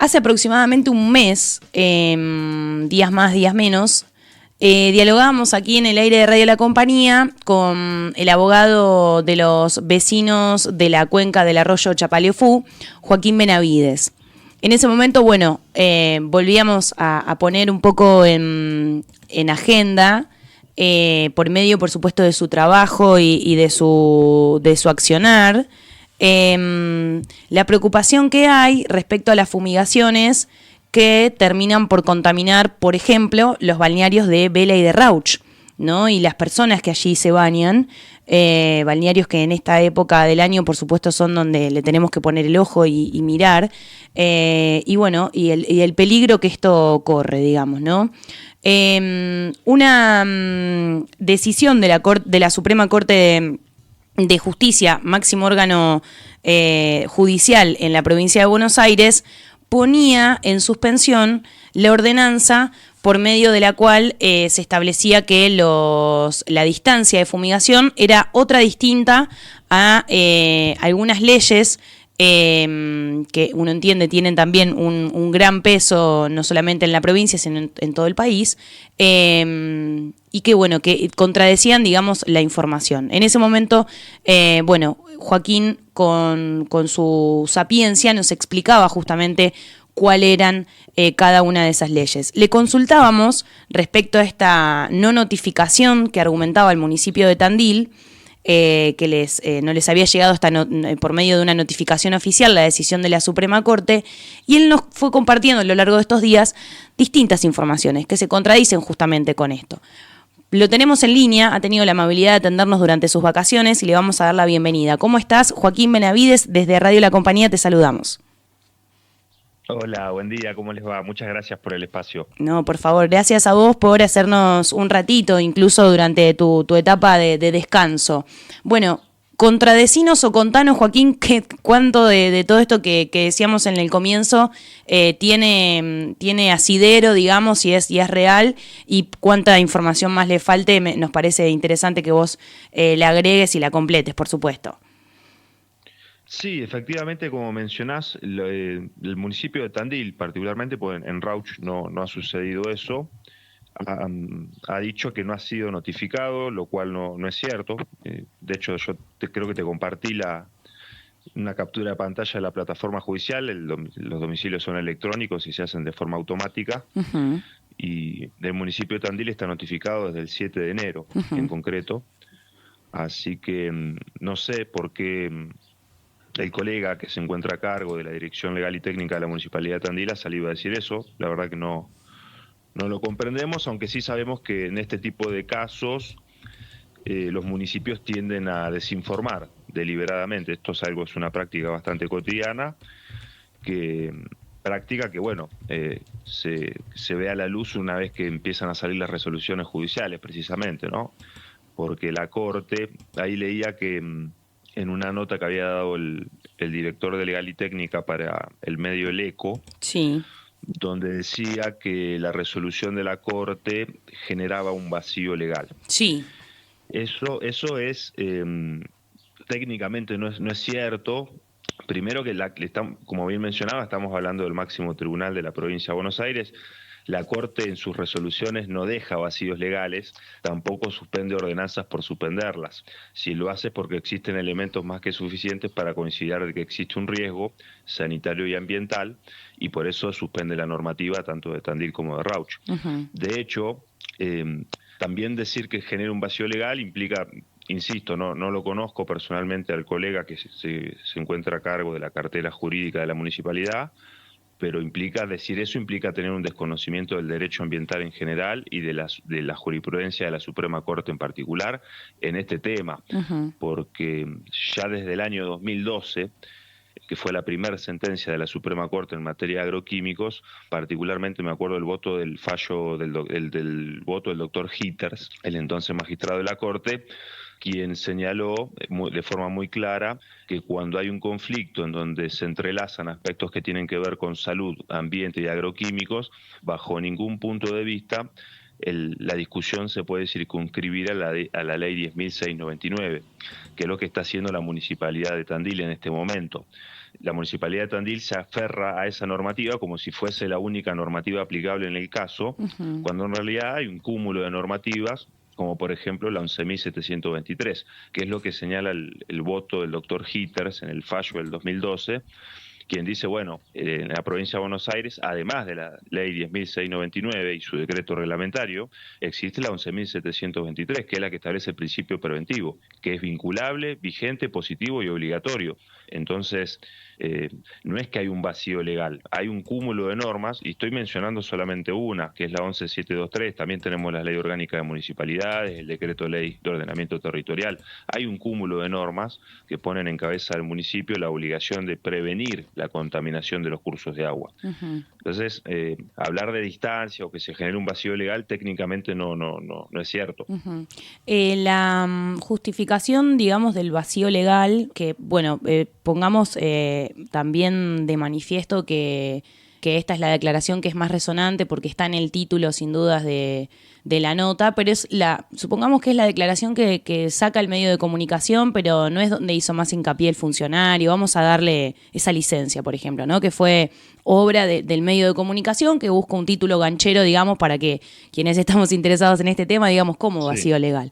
Hace aproximadamente un mes, días más, días menos, dialogábamos aquí en el aire de Radio La Compañía con el abogado de los vecinos de la cuenca del arroyo Chapaleufú, Joaquín Benavides. En ese momento, bueno, volvíamos a poner un poco en agenda, por medio, por supuesto, de su trabajo y de su accionar, la preocupación que hay respecto a las fumigaciones que terminan por contaminar, por ejemplo, los balnearios de Vela y de Rauch, ¿no? Y las personas que allí se bañan, balnearios que en esta época del año, por supuesto, son donde le tenemos que poner el ojo y mirar, y bueno, y el peligro que esto corre, digamos, ¿no? Una decisión de la Suprema Corte de Justicia, máximo órgano judicial en la provincia de Buenos Aires, ponía en suspensión la ordenanza por medio de la cual se establecía que la distancia de fumigación era otra distinta a algunas leyes que uno entiende tienen también un gran peso, no solamente en la provincia, sino en todo el país, y que, bueno, que contradecían, digamos, la información. En ese momento, bueno, Joaquín, con su sapiencia, nos explicaba justamente cuáles eran cada una de esas leyes. Le consultábamos respecto a esta no notificación que argumentaba el municipio de Tandil, que no les había llegado por medio de una notificación oficial la decisión de la Suprema Corte, y él nos fue compartiendo a lo largo de estos días distintas informaciones que se contradicen justamente con esto. Lo tenemos en línea, ha tenido la amabilidad de atendernos durante sus vacaciones y le vamos a dar la bienvenida. ¿Cómo estás, Joaquín Benavides? Desde Radio La Compañía te saludamos. Hola, buen día, ¿cómo les va? Muchas gracias por el espacio. No, por favor, gracias a vos por hacernos un ratito, incluso durante tu etapa de descanso. Bueno, contradecinos o contanos, Joaquín, cuánto de todo esto que decíamos en el comienzo tiene asidero, digamos, si es real, y cuánta información más le falte. Nos parece interesante que vos le agregues y la completes, por supuesto. Sí, efectivamente, como mencionás, el municipio de Tandil, particularmente, pues en Rauch no ha sucedido eso, ha dicho que no ha sido notificado, lo cual no es cierto. De hecho, yo creo que te compartí una captura de pantalla de la plataforma judicial. Los domicilios son electrónicos y se hacen de forma automática. Uh-huh. Y del municipio de Tandil está notificado desde el 7 de enero, uh-huh, en concreto. Así que no sé por qué el colega que se encuentra a cargo de la Dirección Legal y Técnica de la Municipalidad de Tandil ha salido a decir eso. La verdad que no lo comprendemos, aunque sí sabemos que en este tipo de casos los municipios tienden a desinformar deliberadamente. Es una práctica bastante cotidiana, práctica que, bueno, se ve a la luz una vez que empiezan a salir las resoluciones judiciales, precisamente, ¿no? Porque la Corte, ahí leía que en una nota que había dado el director de Legal y Técnica para el medio El Eco, sí, donde decía que la resolución de la Corte generaba un vacío legal. Sí. Eso es, técnicamente no es cierto. Primero que, como bien mencionaba, estamos hablando del máximo tribunal de la provincia de Buenos Aires. La Corte en sus resoluciones no deja vacíos legales, tampoco suspende ordenanzas por suspenderlas. Si lo hace es porque existen elementos más que suficientes para considerar de que existe un riesgo sanitario y ambiental, y por eso suspende la normativa tanto de Tandil como de Rauch. Uh-huh. De hecho, también decir que genera un vacío legal implica, insisto, no lo conozco personalmente al colega que se encuentra a cargo de la cartera jurídica de la municipalidad, pero decir eso implica tener un desconocimiento del derecho ambiental en general y de la jurisprudencia de la Suprema Corte en particular en este tema, uh-huh, porque ya desde el año 2012, que fue la primera sentencia de la Suprema Corte en materia de agroquímicos, particularmente me acuerdo del voto del fallo del voto del doctor Hitters, el entonces magistrado de la Corte, quien señaló de forma muy clara que cuando hay un conflicto en donde se entrelazan aspectos que tienen que ver con salud, ambiente y agroquímicos, bajo ningún punto de vista la discusión se puede circunscribir a la ley 10.699, que es lo que está haciendo la Municipalidad de Tandil en este momento. la Municipalidad de Tandil se aferra a esa normativa como si fuese la única normativa aplicable en el caso, cuando en realidad hay un cúmulo de normativas, como por ejemplo la 11.723, que es lo que señala el voto del doctor Hitters en el fallo del 2012, quien dice, bueno, en la provincia de Buenos Aires, además de la ley 10.699 y su decreto reglamentario, existe la 11.723, que es la que establece el principio preventivo, que es vinculable, vigente, positivo y obligatorio. Entonces, no es que hay un vacío legal, hay un cúmulo de normas, y estoy mencionando solamente una, que es la 11.723, también tenemos la ley orgánica de municipalidades, el decreto ley de ordenamiento territorial. Hay un cúmulo de normas que ponen en cabeza del municipio la obligación de prevenir la contaminación de los cursos de agua. Entonces, hablar de distancia o que se genere un vacío legal técnicamente no es cierto. La justificación, digamos, del vacío legal, que, bueno, pongamos también de manifiesto que esta es la declaración que es más resonante porque está en el título, sin dudas, de la nota, pero supongamos que es la declaración que saca el medio de comunicación, pero no es donde hizo más hincapié el funcionario. Vamos a darle esa licencia, por ejemplo, ¿no? Que fue obra del medio de comunicación que busca un título ganchero, digamos, para que quienes estamos interesados en este tema, digamos, como vacío legal.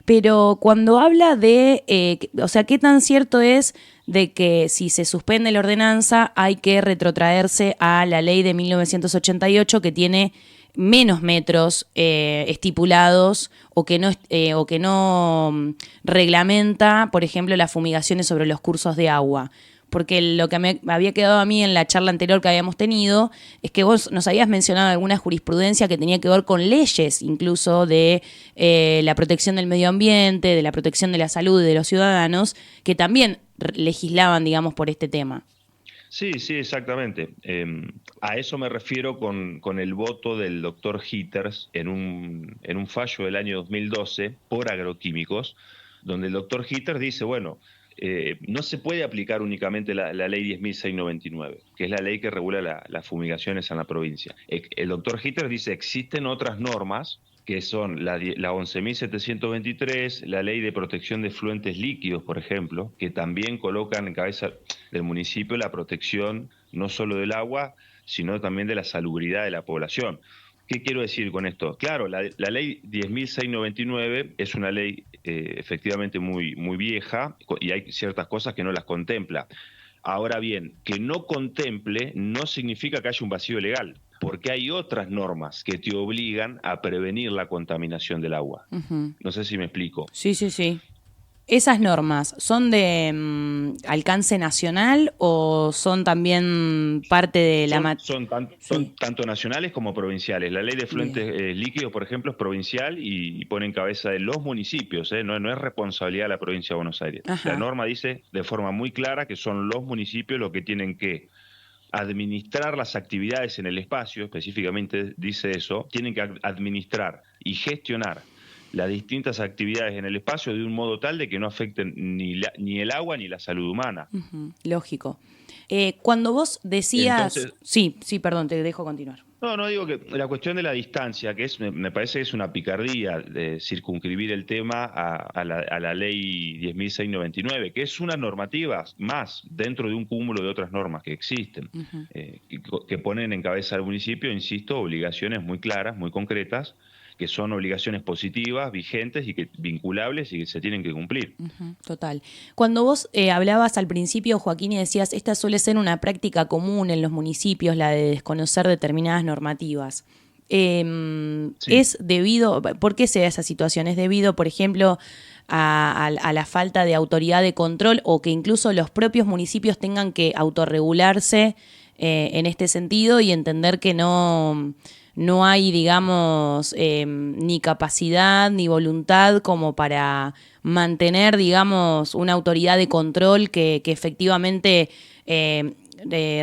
Pero cuando habla de, o sea, ¿qué tan cierto es de que si se suspende la ordenanza hay que retrotraerse a la ley de 1988 que tiene menos metros estipulados o que no reglamenta, por ejemplo, las fumigaciones sobre los cursos de agua? Porque lo que me había quedado a mí en la charla anterior que habíamos tenido es que vos nos habías mencionado alguna jurisprudencia que tenía que ver con leyes, incluso de la protección del medio ambiente, de la protección de la salud de los ciudadanos, que también legislaban, digamos, por este tema. Sí, exactamente. A eso me refiero con el voto del doctor Hitters en un fallo del año 2012 por agroquímicos, donde el doctor Hitters dice, bueno, no se puede aplicar únicamente la ley 10.699, que es la ley que regula las fumigaciones en la provincia. El doctor Hitters dice, existen otras normas, que son la 11.723, la ley de protección de fluentes líquidos, por ejemplo, que también colocan en cabeza del municipio la protección no solo del agua, sino también de la salubridad de la población. ¿Qué quiero decir con esto? Claro, la ley 10.699 es una ley efectivamente muy vieja y hay ciertas cosas que no las contempla. Ahora bien, que no contemple no significa que haya un vacío legal, porque hay otras normas que te obligan a prevenir la contaminación del agua. No sé si me explico. Sí. ¿Esas normas son de alcance nacional o son también parte de la... Son tanto nacionales como provinciales. La ley de fluentes líquidos, por ejemplo, es provincial y pone en cabeza de los municipios, no es responsabilidad de la provincia de Buenos Aires. Ajá. La norma dice de forma muy clara que son los municipios los que tienen que administrar las actividades en el espacio, específicamente dice eso, tienen que administrar y gestionar las distintas actividades en el espacio de un modo tal de que no afecten ni el agua ni la salud humana. Lógico. Cuando vos decías... Entonces, sí, perdón, te dejo continuar. No, digo que la cuestión de la distancia, que me parece que es una picardía de circunscribir el tema a la ley 10.699, que es una normativa más dentro de un cúmulo de otras normas que existen, que ponen en cabeza al municipio, insisto, obligaciones muy claras, muy concretas, que son obligaciones positivas, vigentes y que vinculables y que se tienen que cumplir. Total. Cuando vos hablabas al principio, Joaquín, y decías, esta suele ser una práctica común en los municipios, la de desconocer determinadas normativas. Sí. ¿Es debido, por qué se da esa situación? ¿Es debido, por ejemplo, a la falta de autoridad de control o que incluso los propios municipios tengan que autorregularse en este sentido y entender que no hay, digamos, ni capacidad ni voluntad como para mantener, digamos, una autoridad de control que efectivamente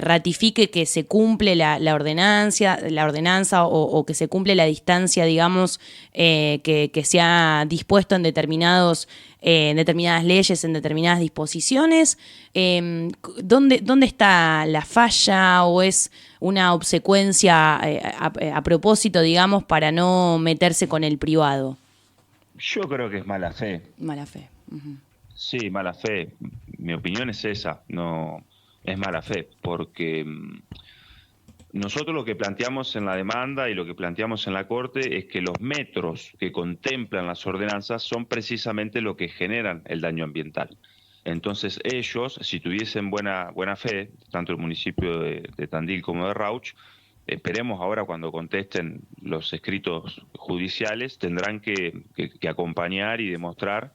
ratifique que se cumple la ordenanza o que se cumple la distancia, digamos, que se ha dispuesto en determinadas leyes, en determinadas disposiciones? ¿Dónde está la falla o es una obsecuencia a propósito, digamos, para no meterse con el privado? Yo creo que es mala fe. Mala fe. Uh-huh. Sí, mala fe. Mi opinión es esa. No es mala fe, porque nosotros lo que planteamos en la demanda y lo que planteamos en la Corte es que los metros que contemplan las ordenanzas son precisamente lo que generan el daño ambiental. Entonces ellos, si tuviesen buena fe, tanto el municipio de Tandil como de Rauch, esperemos ahora cuando contesten los escritos judiciales, tendrán que acompañar y demostrar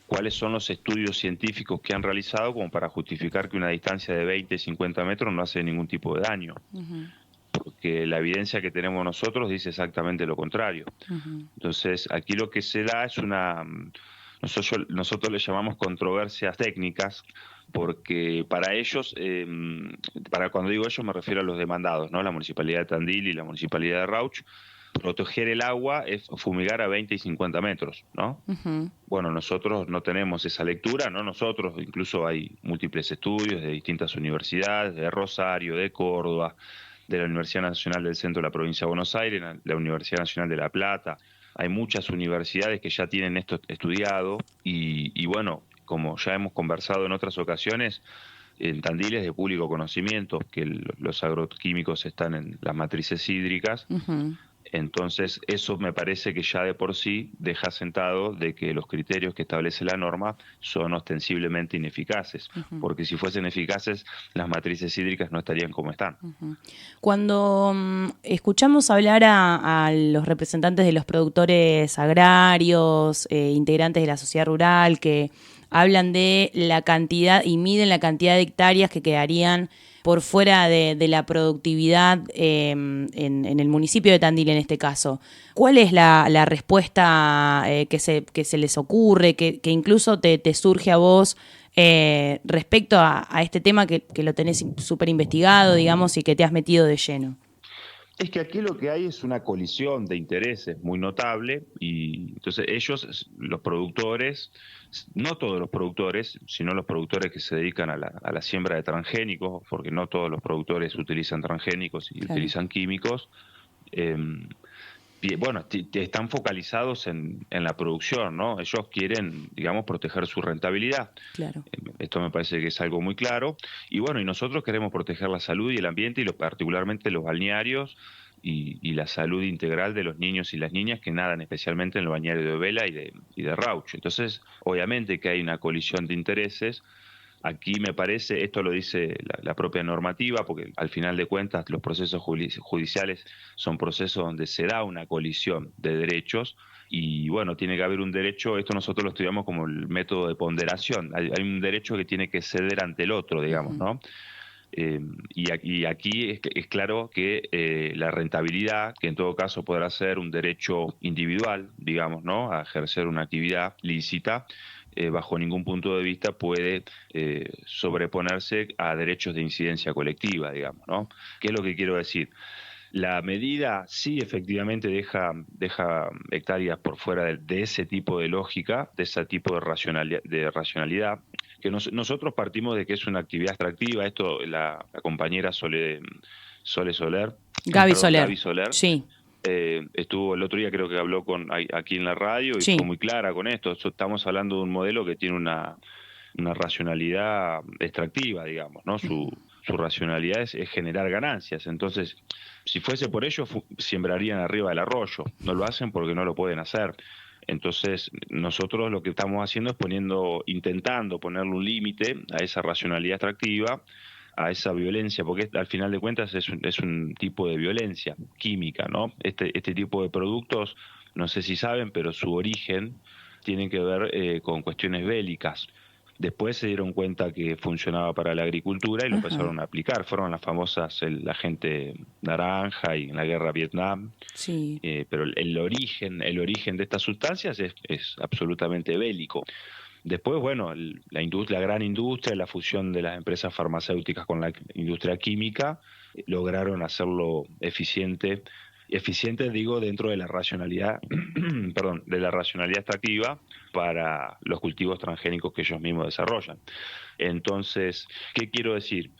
cuáles son los estudios científicos que han realizado como para justificar que una distancia de 20, 50 metros no hace ningún tipo de daño. Ujú, Porque la evidencia que tenemos nosotros dice exactamente lo contrario. ujú. Entonces, aquí lo que se da es nosotros le llamamos controversias técnicas, porque para ellos, para cuando digo ellos me refiero a los demandados, ¿no? La Municipalidad de Tandil y la Municipalidad de Rauch, proteger el agua es fumigar a 20 y 50 metros, ¿no? Ujú. Bueno, nosotros no tenemos esa lectura, no nosotros, incluso hay múltiples estudios de distintas universidades, de Rosario, de Córdoba, de la Universidad Nacional del Centro de la Provincia de Buenos Aires, la Universidad Nacional de La Plata. Hay muchas universidades que ya tienen esto estudiado y bueno, como ya hemos conversado en otras ocasiones, en Tandil es de público conocimiento que los agroquímicos están en las matrices hídricas. Ujú. Entonces, eso me parece que ya de por sí deja sentado de que los criterios que establece la norma son ostensiblemente ineficaces, Ujú. porque si fuesen eficaces, las matrices hídricas no estarían como están. Ujú. Cuando escuchamos hablar a los representantes de los productores agrarios, integrantes de la sociedad rural, que hablan de la cantidad y miden la cantidad de hectáreas que quedarían por fuera de la productividad en el municipio de Tandil en este caso, ¿cuál es la respuesta que se les ocurre, que incluso te surge a vos respecto a este tema que lo tenés súper investigado, digamos, y que te has metido de lleno? Es que aquí lo que hay es una colisión de intereses muy notable y entonces ellos, los productores, no todos los productores, sino los productores que se dedican a la siembra de transgénicos, porque no todos los productores utilizan transgénicos y Claro. utilizan químicos, eh, bueno, están focalizados en la producción, ¿no? Ellos quieren, digamos, proteger su rentabilidad. Claro. Esto me parece que es algo muy claro. Y bueno, y nosotros queremos proteger la salud y el ambiente, y particularmente los balnearios y la salud integral de los niños y las niñas que nadan especialmente en el balneario de Vela y de Rauch. Entonces, obviamente que hay una colisión de intereses. Aquí me parece, esto lo dice la propia normativa, porque al final de cuentas los procesos judiciales son procesos donde se da una colisión de derechos y bueno, tiene que haber un derecho, esto nosotros lo estudiamos como el método de ponderación, hay un derecho que tiene que ceder ante el otro, digamos, Ujú. ¿no? Y aquí es claro que la rentabilidad, que en todo caso podrá ser un derecho individual, digamos, ¿no? A ejercer una actividad lícita, bajo ningún punto de vista puede sobreponerse a derechos de incidencia colectiva, digamos, ¿no? ¿Qué es lo que quiero decir? La medida sí efectivamente deja hectáreas por fuera de ese tipo de lógica, de ese tipo de racionalidad, que nosotros partimos de que es una actividad extractiva. Esto la compañera Sole Soler, Gaby perdón, Soler. Gaby Soler, Sí, estuvo el otro día, creo que habló aquí en la radio y fue sí. muy clara con esto. Estamos hablando de un modelo que tiene una racionalidad extractiva, digamos, ¿no? Su racionalidad es generar ganancias. Entonces, si fuese por ello, sembrarían arriba del arroyo. No lo hacen porque no lo pueden hacer. Entonces, nosotros lo que estamos haciendo es intentando ponerle un límite a esa racionalidad extractiva, a esa violencia, porque al final de cuentas es un tipo de violencia química, ¿no? Este tipo de productos, no sé si saben, pero su origen tiene que ver con cuestiones bélicas. Después se dieron cuenta que funcionaba para la agricultura y lo Ajá. empezaron a aplicar. Fueron las famosas, la gente naranja y en la guerra Vietnam. Sí. Pero el origen de estas sustancias es absolutamente bélico. Después, bueno, la gran industria, la fusión de las empresas farmacéuticas con la industria química, lograron hacerlo eficiente digo, dentro de la racionalidad, perdón, de la racionalidad extractiva para los cultivos transgénicos que ellos mismos desarrollan. Entonces, ¿qué quiero decir?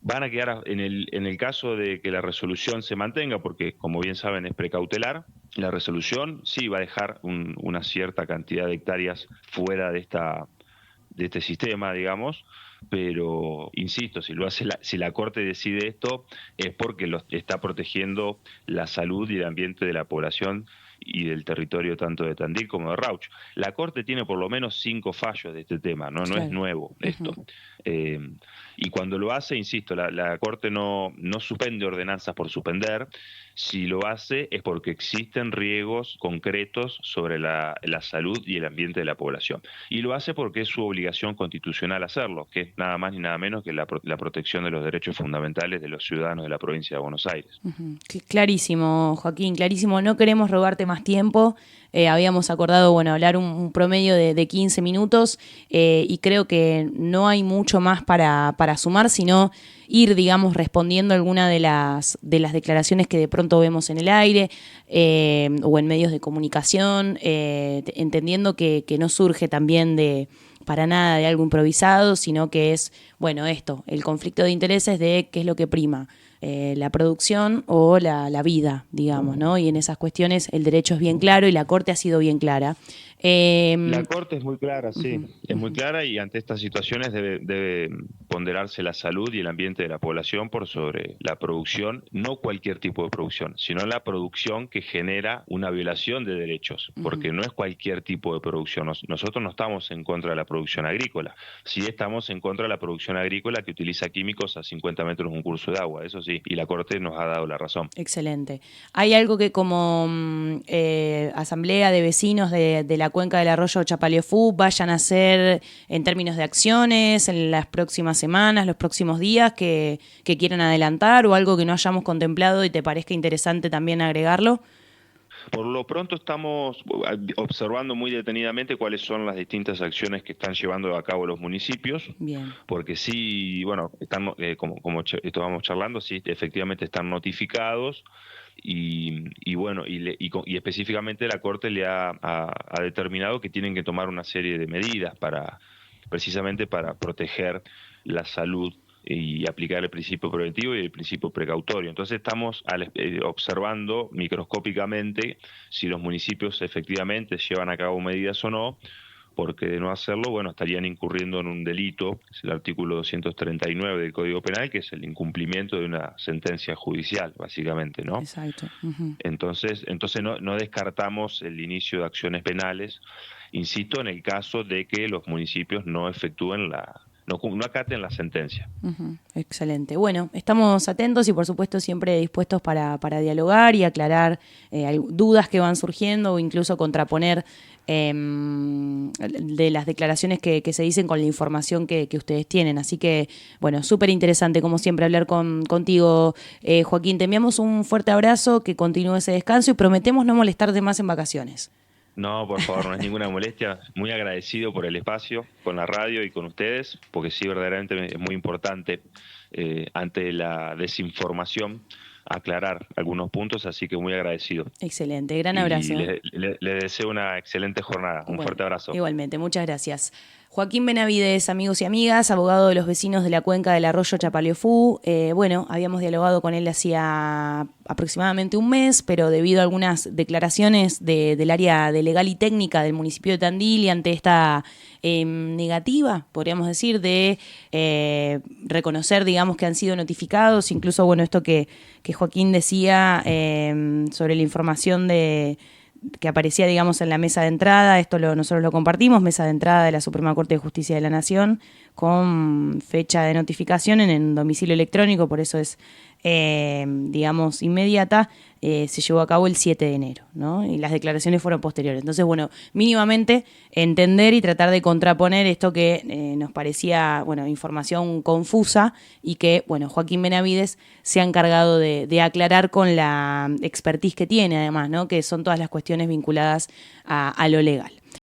Van a quedar, en el caso de que la resolución se mantenga, porque como bien saben es precautelar, la resolución sí va a dejar una cierta cantidad de hectáreas fuera de este sistema, digamos, pero insisto, si la Corte decide esto, es porque está protegiendo la salud y el ambiente de la población y del territorio tanto de Tandil como de Rauch. La Corte tiene por lo menos 5 fallos de este tema, no es Claro. nuevo esto. Eh, y cuando lo hace, insisto, la Corte no suspende ordenanzas por suspender. Si lo hace es porque existen riesgos concretos sobre la salud y el ambiente de la población. Y lo hace porque es su obligación constitucional hacerlo, que es nada más ni nada menos que la protección de los derechos fundamentales de los ciudadanos de la provincia de Buenos Aires. Clarísimo, Joaquín, clarísimo. No queremos robarte más tiempo. Habíamos acordado, bueno, hablar un promedio de 15 minutos y creo que no hay mucho más para sumar, sino ir, digamos, respondiendo alguna de las declaraciones que de pronto vemos en el aire o en medios de comunicación, entendiendo que no surge también para nada de algo improvisado, sino que es, bueno, el conflicto de intereses de qué es lo que prima. La producción o la vida, digamos, ¿no? Y en esas cuestiones el derecho es bien claro y la Corte ha sido bien clara. La Corte es muy clara, sí, es muy clara y ante estas situaciones debe ponderarse la salud y el ambiente de la población por sobre la producción, no cualquier tipo de producción, sino la producción que genera una violación de derechos, porque no es cualquier tipo de producción. Nosotros no estamos en contra de la producción agrícola, sí estamos en contra de la producción agrícola que utiliza químicos a 50 metros de un curso de agua, eso sí, y la Corte nos ha dado la razón. Excelente. ¿Hay algo que como asamblea de vecinos de la cuenca del arroyo Chapaleufú vayan a hacer en términos de acciones en las próximas semanas, los próximos días que quieran adelantar o algo que no hayamos contemplado y te parezca interesante también agregarlo? Por lo pronto estamos observando muy detenidamente cuáles son las distintas acciones que están llevando a cabo los municipios. Bien. Porque sí, bueno, están, como estábamos charlando, sí, efectivamente están notificados y bueno, y específicamente la Corte le ha determinado que tienen que tomar una serie de medidas precisamente para proteger la salud y aplicar el principio preventivo y el principio precautorio. Entonces estamos observando microscópicamente si los municipios efectivamente llevan a cabo medidas o no, porque de no hacerlo, bueno, estarían incurriendo en un delito, es el artículo 239 del Código Penal, que es el incumplimiento de una sentencia judicial, básicamente, ¿no? Exacto. Entonces no descartamos el inicio de acciones penales, insisto, en el caso de que los municipios no efectúen no acaten la sentencia. Excelente. Bueno, estamos atentos y por supuesto siempre dispuestos para dialogar y aclarar dudas que van surgiendo o incluso contraponer de las declaraciones que se dicen con la información que ustedes tienen. Así que, bueno, súper interesante como siempre hablar contigo, Joaquín. Te enviamos un fuerte abrazo, que continúe ese descanso y prometemos no molestarte más en vacaciones. No, por favor, no es ninguna molestia. Muy agradecido por el espacio con la radio y con ustedes, porque sí, verdaderamente es muy importante ante la desinformación aclarar algunos puntos, así que muy agradecido. Excelente, gran abrazo. Y le deseo una excelente jornada. Un fuerte abrazo. Igualmente, muchas gracias. Joaquín Benavides, amigos y amigas, abogado de los vecinos de la cuenca del arroyo Chapaleufú. Bueno, habíamos dialogado con él hacía aproximadamente un mes, pero debido a algunas declaraciones del área de legal y técnica del municipio de Tandil y ante esta negativa, podríamos decir, de reconocer, digamos, que han sido notificados, incluso, bueno, esto que Joaquín decía sobre la información que aparecía, digamos, en la mesa de entrada, nosotros lo compartimos, mesa de entrada de la Suprema Corte de Justicia de la Nación, con fecha de notificación en domicilio electrónico, por eso es, digamos, inmediata, se llevó a cabo el 7 de enero, ¿no? Y las declaraciones fueron posteriores. Entonces, bueno, mínimamente entender y tratar de contraponer esto que nos parecía, bueno, información confusa y que, bueno, Joaquín Benavides se ha encargado de aclarar con la expertise que tiene, además, ¿no? Que son todas las cuestiones vinculadas a lo legal.